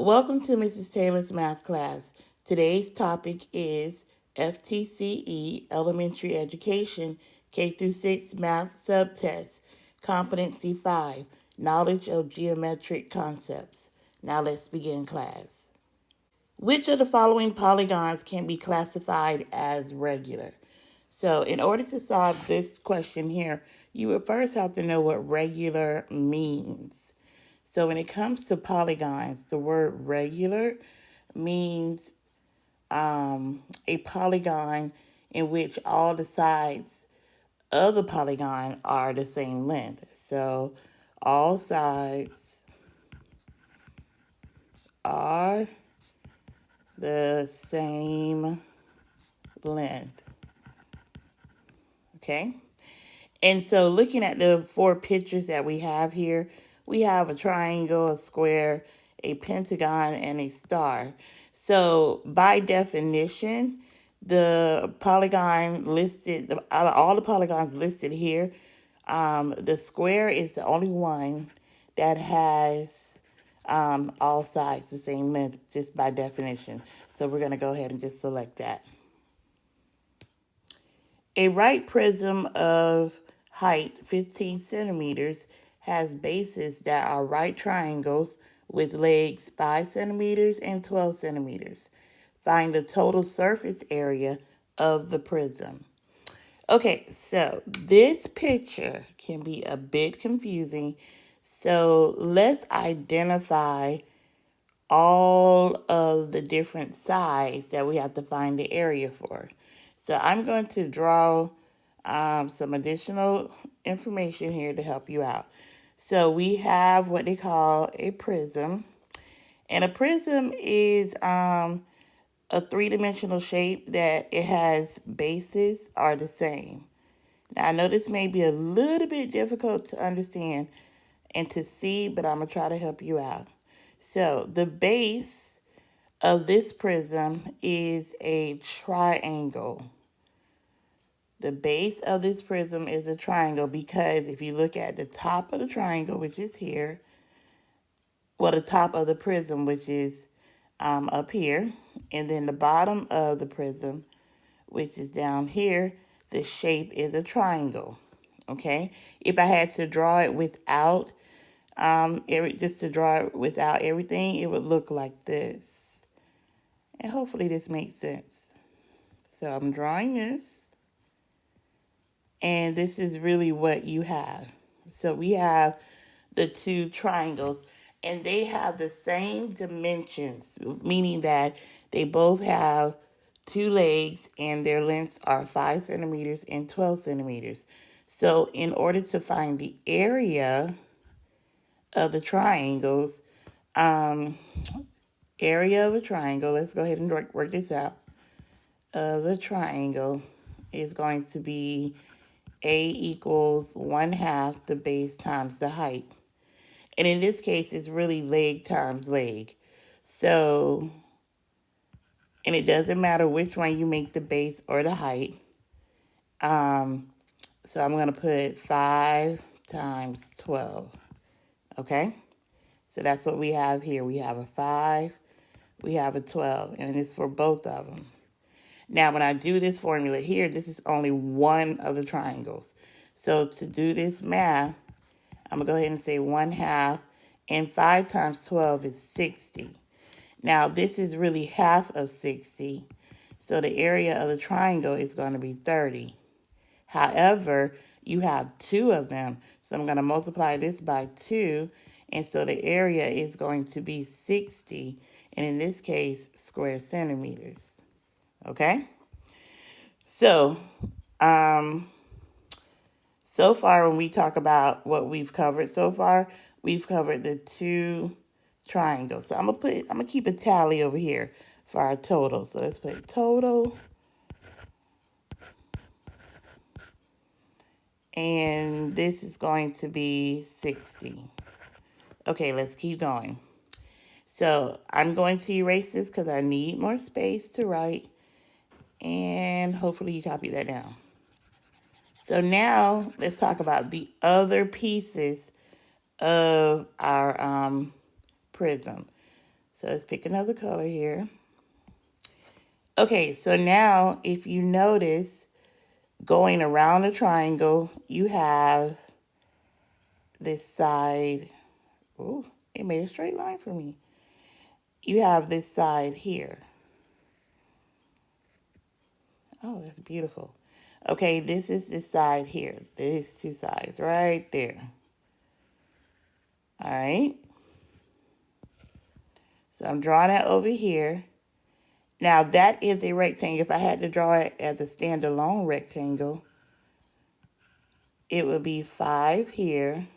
Welcome to Mrs. Taylor's math class. Today's topic is FTCE, Elementary Education, K through 6 Math Subtest, Competency 5, Knowledge of Geometric Concepts. Now let's begin class. Which of the following polygons can be classified as regular? So in order to solve this question here, you would first have to know what regular means. So when it comes to polygons, the word regular means a polygon in which all the sides of the polygon are the same length. So all sides are the same length. Okay? And so looking at the four pictures that we have here, we have a triangle, a square, a pentagon, and a star. So by definition, the polygon listed, out of all the polygons listed here, the square is the only one that has all sides the same length, just by definition. So we're going to go ahead and just select that. A right prism of height 15 centimeters has bases that are right triangles with legs 5 centimeters and 12 centimeters. Find the total surface area of the prism. Okay, so this picture can be a bit confusing. So let's identify all of the different sides that we have to find the area for. So I'm going to draw some additional information here to help you out. So we have what they call a prism. And a prism is a three-dimensional shape that it has bases are the same. Now I know this may be a little bit difficult to understand and to see, but I'm going to try to help you out. So the base of this prism is a triangle. The base of this prism is a triangle because if you look at the top of the triangle, which is here, well, the top of the prism, which is up here, and then the bottom of the prism, which is down here, the shape is a triangle, okay? If I had to draw it without, just to draw it without everything, it would look like this. And hopefully this makes sense. So I'm drawing this. And this is really what you have. So we have the two triangles, and they have the same dimensions, meaning that they both have two legs and their lengths are 5 centimeters and 12 centimeters. So in order to find the area of the triangles, area of a triangle, let's go ahead and work this out. The triangle is going to be A equals 1/2 the base times the height. And in this case, it's really leg times leg. So, and it doesn't matter which one you make the base or the height. So I'm going to put 5 times 12. Okay? So that's what we have here. We have a 5, we have a 12, and it's for both of them. Now, when I do this formula here, this is only one of the triangles. So to do this math, I'm going to go ahead and say 1/2, and 5 times 12 is 60. Now, this is really half of 60, so the area of the triangle is going to be 30. However, you have two of them, so I'm going to multiply this by 2, and so the area is going to be 60, and in this case, square centimeters. Okay? So, so far when we talk about what we've covered so far, we've covered the two triangles. So I'm gonna keep a tally over here for our total. So let's put total. And this is going to be 60. Okay, let's keep going. So I'm going to erase this because I need more space to write. And hopefully you copy that down. So now let's talk about the other pieces of our prism. So let's pick another color here. Okay, so now if you notice, going around the triangle, you have this side. Oh, it made a straight line for me. You have this side here. Oh, that's beautiful. Okay, this is this side here. These two sides right there. All right. So I'm drawing that over here. Now that is a rectangle. If I had to draw it as a standalone rectangle, it would be 5 here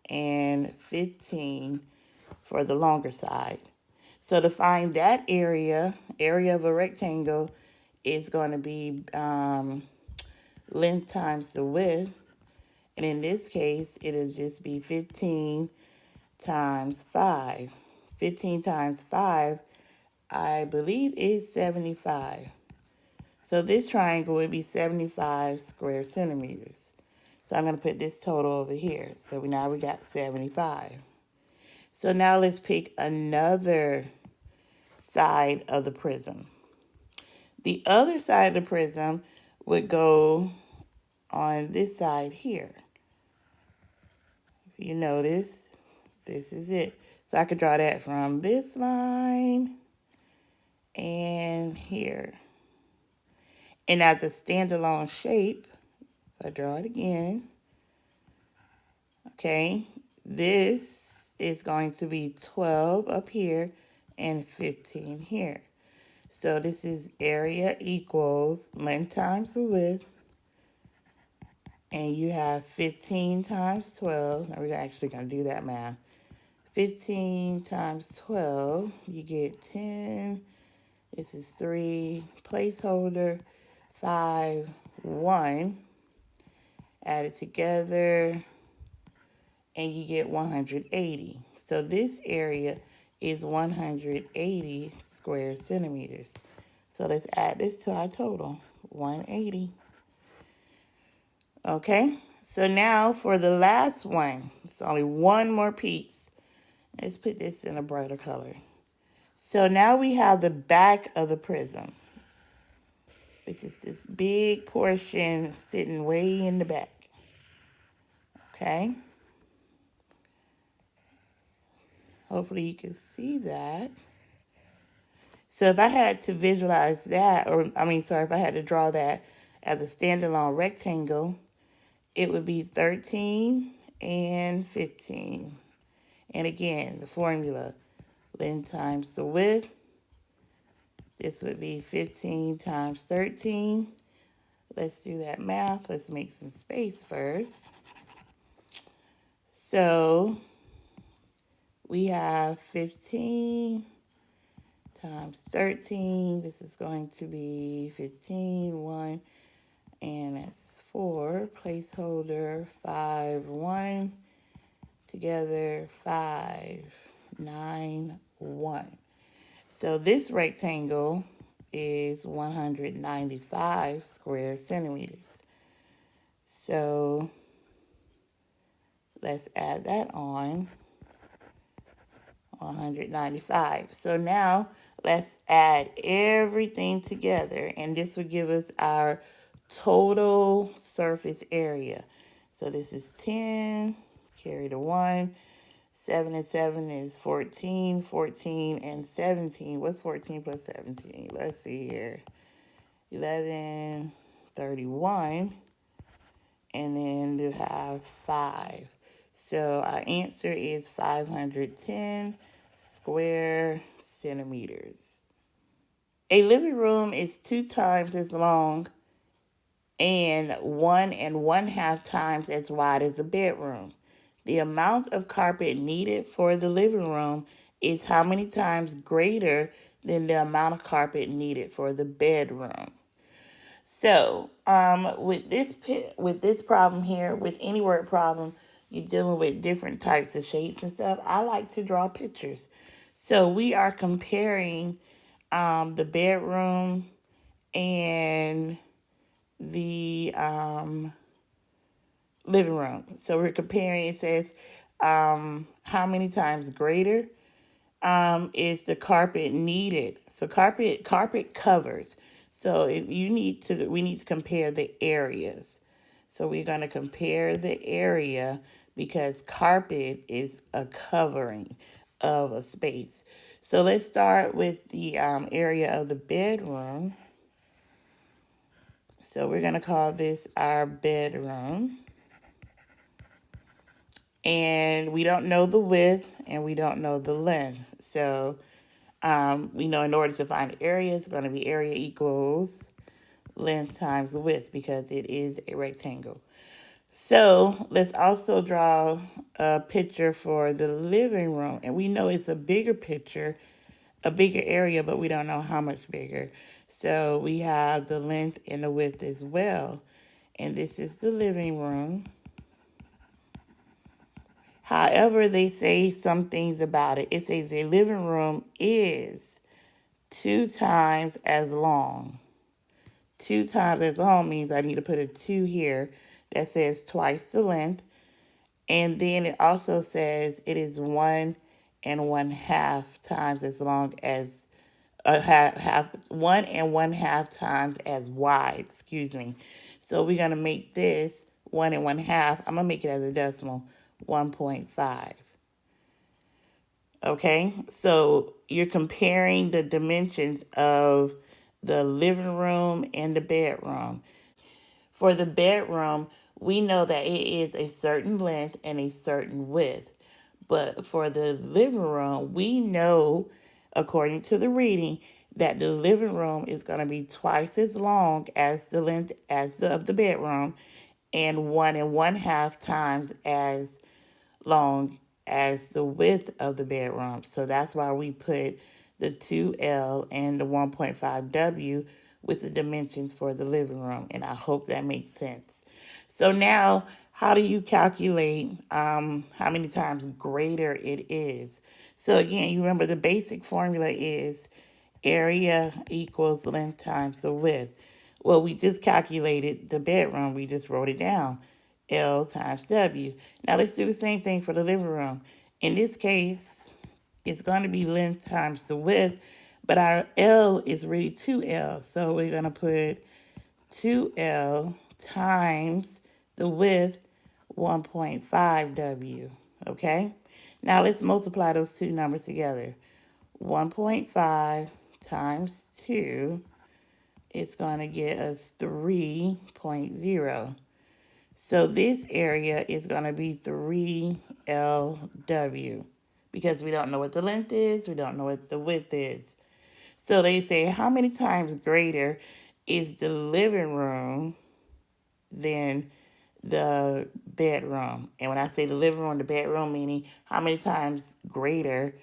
and 15 for the longer side. So to find that area of a rectangle is going to be length times the width. And in this case, it'll just be 15 times 5. 15 times 5, I believe, is 75. So this triangle would be 75 square centimeters. So I'm going to put this total over here. So now we got 75. So now let's pick another side of the prism. The other side of the prism would go on this side here. If you notice, this is it. So I could draw that from this line and here. And as a standalone shape, if I draw it again, okay, this is going to be 12 up here and 15 here. So this is area equals length times the width. And you have 15 times 12. Now we're actually going to do that math. 15 times 12, you get 10. This is 3, placeholder, 5, 1. Add it together, and you get 180. So this area is 180 square centimeters. So let's add this to our total, 180. Okay, so now for the last one, it's only one more piece. Let's put this in a brighter color. So now we have the back of the prism, which is this big portion sitting way in the back. Okay. Hopefully you can see that. So if I had to visualize that, if I had to draw that as a standalone rectangle, it would be 13 and 15. And again, the formula, length times the width. This would be 15 times 13. Let's do that math. Let's make some space first. So we have 15 times 13. This is going to be 15, 1, and that's 4. Placeholder, 5, 1. Together, 5, 9, 1. So this rectangle is 195 square centimeters. So let's add that on, 195. So now let's add everything together, and this will give us our total surface area. So this is 10, carry the 1. 7 and 7 is 14, 14 and 17. What's 14 plus 17? Let's see here. 11, 31, and then you have 5. So our answer is 510 square centimeters. A living room is 2 times as long and 1.5 times as wide as a bedroom. The amount of carpet needed for the living room is how many times greater than the amount of carpet needed for the bedroom. So, with this problem here, with any word problem, you're dealing with different types of shapes and stuff. I like to draw pictures. So we are comparing the bedroom and the living room. So we're comparing, it says how many times greater is the carpet needed. So carpet covers. So if you need to, we need to compare the areas. So we're going to compare the area because carpet is a covering of a space. So let's start with the area of the bedroom. So we're going to call this our bedroom. And we don't know the width and we don't know the length. So we know in order to find the area, it's going to be area equals length times the width because it is a rectangle. So let's also draw a picture for the living room. And we know it's a bigger picture, a bigger area, but we don't know how much bigger. So we have the length and the width as well. And this is the living room. However, they say some things about it. It says a living room is 2 times as long. 2 times as long means I need to put a 2 here that says twice the length. And then it also says it is 1 1/2 times as long as half 1 1/2 times as wide. Excuse me. So we're gonna make this 1 1/2. I'm gonna make it as a decimal, 1.5. Okay, so you're comparing the dimensions of the living room and the bedroom. For the bedroom, we know that it is a certain length and a certain width. But for the living room, we know, according to the reading, that the living room is going to be twice as long as the length of the bedroom and 1 1/2 times as long as the width of the bedroom. So that's why we put the 2L and the 1.5W with the dimensions for the living room. And I hope that makes sense. So now, how do you calculate how many times greater it is? So again, you remember the basic formula is area equals length times the width. Well, we just calculated the bedroom. We just wrote it down. L times W. Now let's do the same thing for the living room. In this case, it's going to be length times the width, but our L is really 2L. So we're going to put 2L times the width, 1.5W. Okay? Now let's multiply those two numbers together. 1.5 times 2 is going to get us 3.0. So this area is going to be 3LW because we don't know what the length is, we don't know what the width is. So they say how many times greater is the living room than the bedroom? And when I say the living room, the bedroom, meaning how many times greater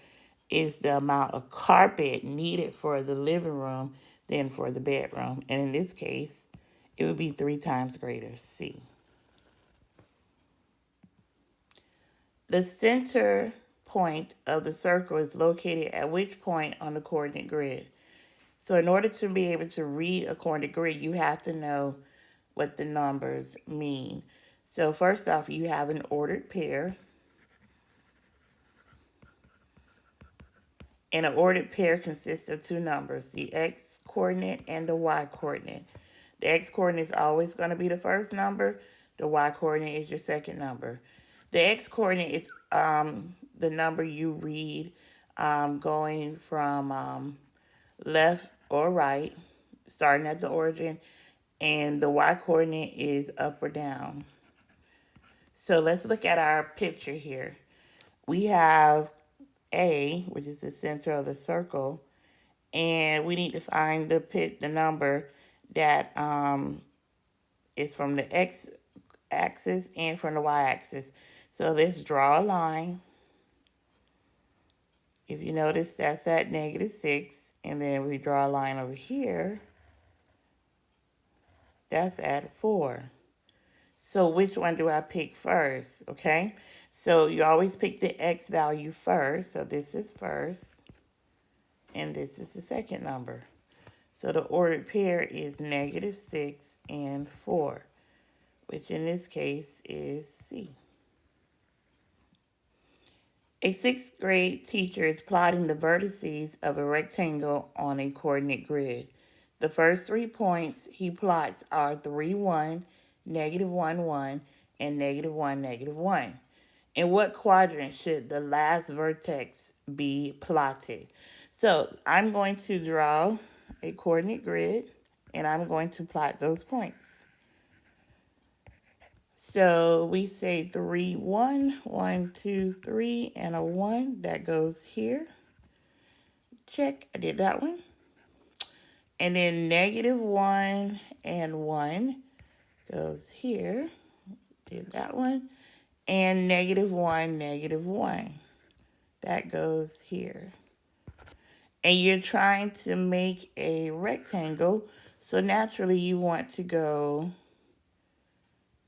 is the amount of carpet needed for the living room than for the bedroom. And in this case, it would be 3 times greater, C. The center point of the circle is located at which point on the coordinate grid? So in order to be able to read a coordinate grid, you have to know what the numbers mean. So first off, you have an ordered pair. And an ordered pair consists of 2 numbers, the x-coordinate and the y-coordinate. The x-coordinate is always going to be the first number. The y-coordinate is your second number. The x-coordinate is the number you read going from left or right, starting at the origin, and the y-coordinate is up or down. So let's look at our picture here. We have A, which is the center of the circle, and we need to find the number that is from the x-axis and from the y-axis. So let's draw a line. If you notice, that's at -6, and then we draw a line over here. That's at 4. So which one do I pick first, okay? So you always pick the x value first. So this is first, and this is the second number. So the ordered pair is -6 and 4, which in this case is C. A sixth grade teacher is plotting the vertices of a rectangle on a coordinate grid. The first 3 points he plots are 3, 1, negative 1, 1, and negative 1, negative 1. In what quadrant should the last vertex be plotted? So I'm going to draw a coordinate grid and I'm going to plot those points. So we say 3, 1, 1, 2, 3, and a 1 that goes here. Check, I did that one. And then negative 1 and 1 goes here. Did that one. And negative 1, negative 1. That goes here. And you're trying to make a rectangle, so naturally you want to go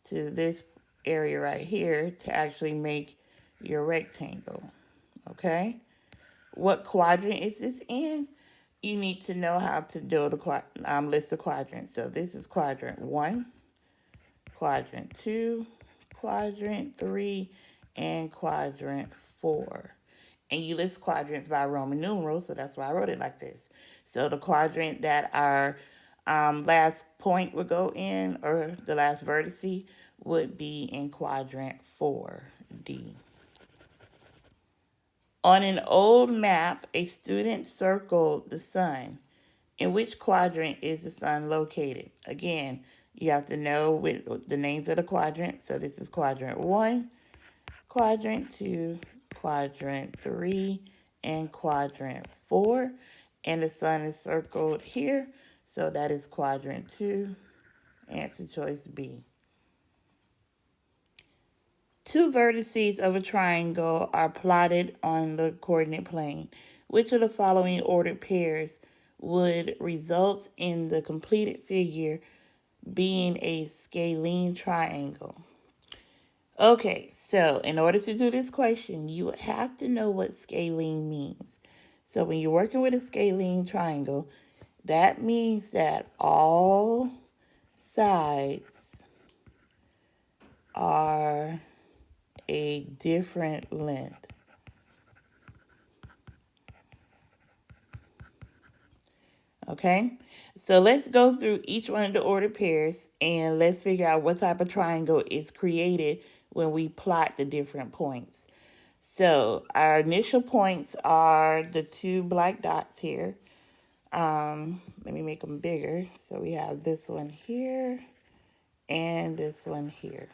to this area right here to actually make your rectangle. Okay? What quadrant is this in? You need to know how to do the list of quadrants. So this is quadrant 1, quadrant 2, quadrant 3, and quadrant 4. And you list quadrants by Roman numerals, so that's why I wrote it like this. So the quadrant that our last point would go in, or the last vertice, would be in quadrant 4D. On an old map, a student circled the sun. In which quadrant is the sun located? Again, you have to know with the names of the quadrants. So this is quadrant 1, quadrant 2, quadrant 3, and quadrant 4. And the sun is circled here. So that is quadrant 2, answer choice B. Two vertices of a triangle are plotted on the coordinate plane. Which of the following ordered pairs would result in the completed figure being a scalene triangle? Okay, so in order to do this question, you would have to know what scalene means. So when you're working with a scalene triangle, that means that all sides are a different length. Okay, so let's go through each one of the ordered pairs and let's figure out what type of triangle is created when we plot the different points. So our initial points are the two black dots here. Let me make them bigger. So we have this one here and this one here.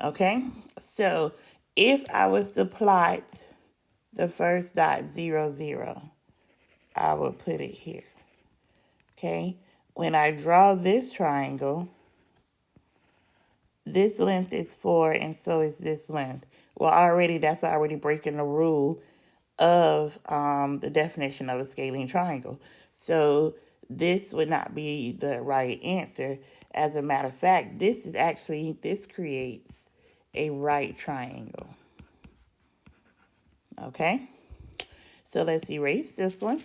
Okay, so if I was to plot the first dot 0, 0, I will put it here. Okay, when I draw this triangle, this length is 4 and so is this length. Well, that's already breaking the rule of the definition of a scalene triangle. So this would not be the right answer. As a matter of fact, this creates a right triangle. Okay, so let's erase this one.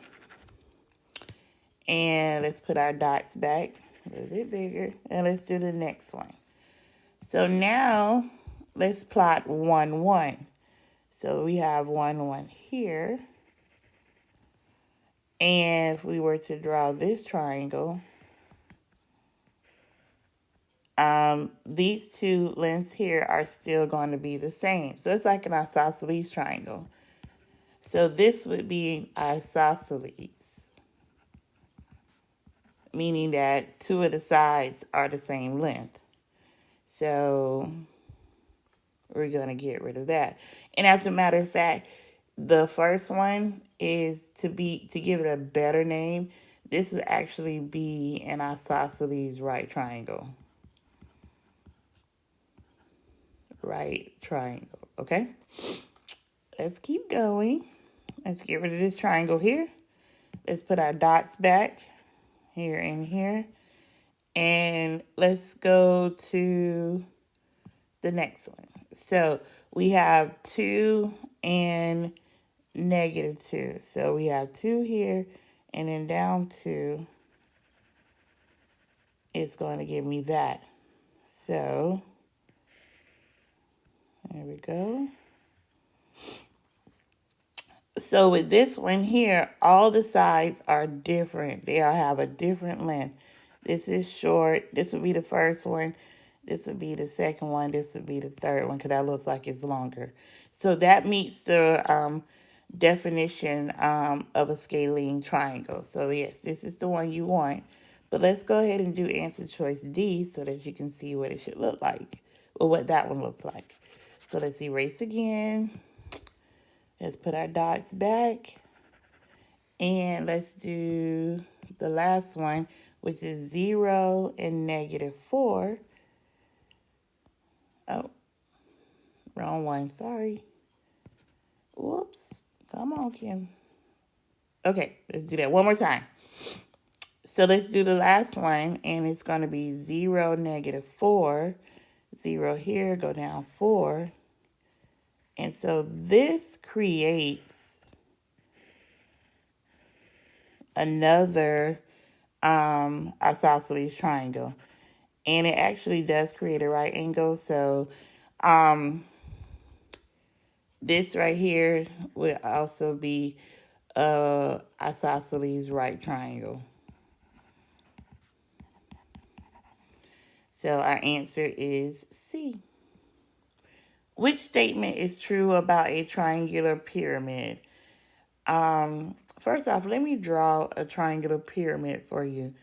And let's put our dots back a little bit bigger. And let's do the next one. So now let's plot 1, 1. So we have 1, 1 here. And if we were to draw this triangle, these two lengths here are still going to be the same. So it's like an isosceles triangle. So this would be isosceles, meaning that two of the sides are the same length. So we're going to get rid of that. And as a matter of fact, the first one is to give it a better name. This would actually be an isosceles right triangle. Right triangle, okay? Let's keep going. Let's get rid of this triangle here. Let's put our dots back here and here. And let's go to the next one. So we have 2 and negative 2. So we have 2 here, and then down 2 is going to give me that. So there we go. So with this one here, all the sides are different. They all have a different length. This is short. This would be the first one. This would be the second one. This would be the third one because that looks like it's longer. So that meets the definition of a scalene triangle. So yes, this is the one you want. But let's go ahead and do answer choice D so that you can see what it should look like, or what that one looks like. So let's erase again. Let's put our dots back. And let's do the last one, which is 0 and -4. Oh, wrong one. Sorry. Whoops. Come on, Kim. Okay, let's do that one more time. So let's do the last one, and it's going to be 0, -4. 0 here, go down 4. And so this creates another isosceles triangle. And it actually does create a right angle. So this right here would also be a isosceles right triangle. So our answer is C. Which statement is true about a triangular pyramid? First off, let me draw a triangular pyramid for you.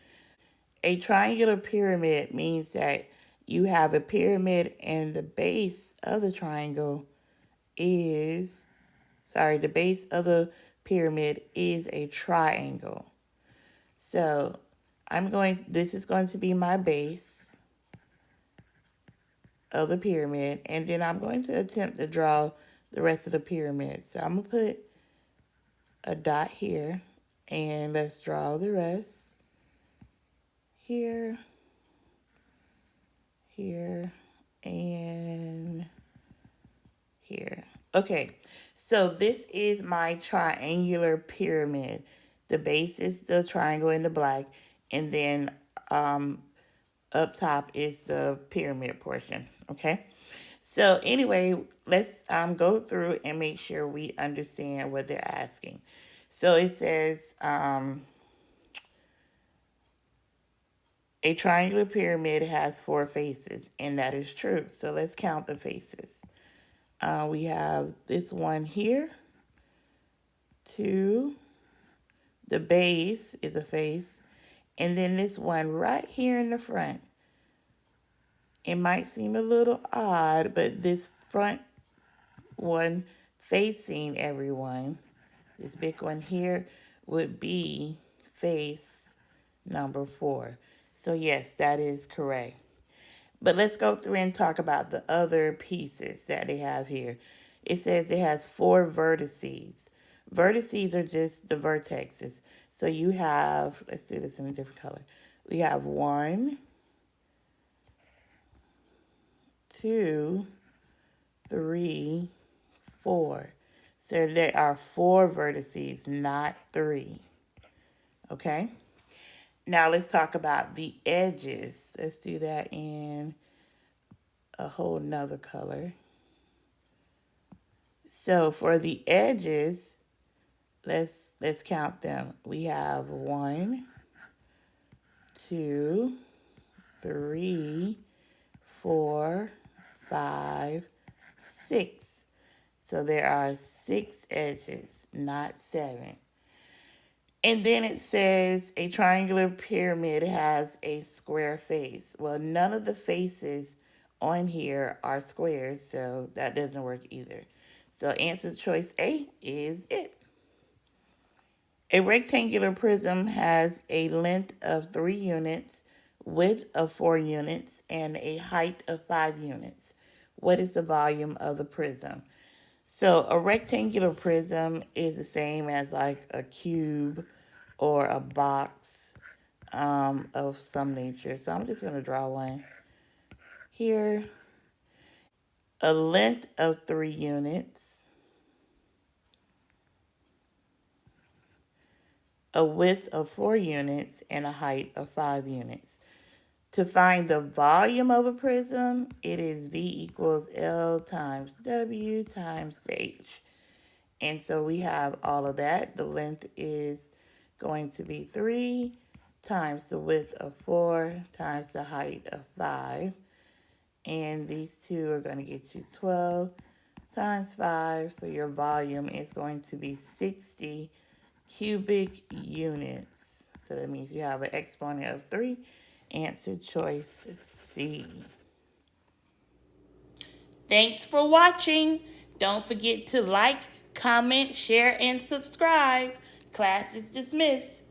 A triangular pyramid means that you have a pyramid and the base of the triangle is, the base of the pyramid is a triangle. So this is going to be my base of the pyramid, and then I'm going to attempt to draw the rest of the pyramid. So I'm going to put a dot here, and let's draw the rest. Here, here, and here. Okay, so this is my triangular pyramid. The base is the triangle in the black, and then up top is the pyramid portion, okay? So anyway, let's go through and make sure we understand what they're asking. So it says a triangular pyramid has 4 faces, and that is true. So let's count the faces. We have this one here, 2, the base is a face, and then this one right here in the front. It might seem a little odd, but this front one facing everyone, this big one here, would be face number 4. So yes, that is correct. But let's go through and talk about the other pieces that they have here. It says it has 4 vertices. Vertices are just the vertexes. So you have, let's do this in a different color. We have 1, 2, 3, 4. So there are 4 vertices, not 3. Okay? Now let's talk about the edges. Let's do that in a whole nother color. So for the edges, let's count them. We have 1, 2, 3, 4, 5, 6. So there are 6 edges, not 7. And then it says a triangular pyramid has a square face. Well, none of the faces on here are squares, so that doesn't work either. So answer choice A is it. A rectangular prism has a length of 3 units, width of 4 units, and a height of 5 units. What is the volume of the prism? So a rectangular prism is the same as like a cube or a box of some nature. So I'm just going to draw one here. A length of 3 units, a width of 4 units, and a height of 5 units. To find the volume of a prism, it is V equals L times W times H. And so we have all of that. The length is going to be 3 times the width of 4 times the height of 5. And these two are going to get you 12 times 5. So your volume is going to be 60 cubic units. So that means you have an exponent of 3. Answer choice C. Thanks for watching. Don't forget to like, comment, share, and subscribe. Class is dismissed.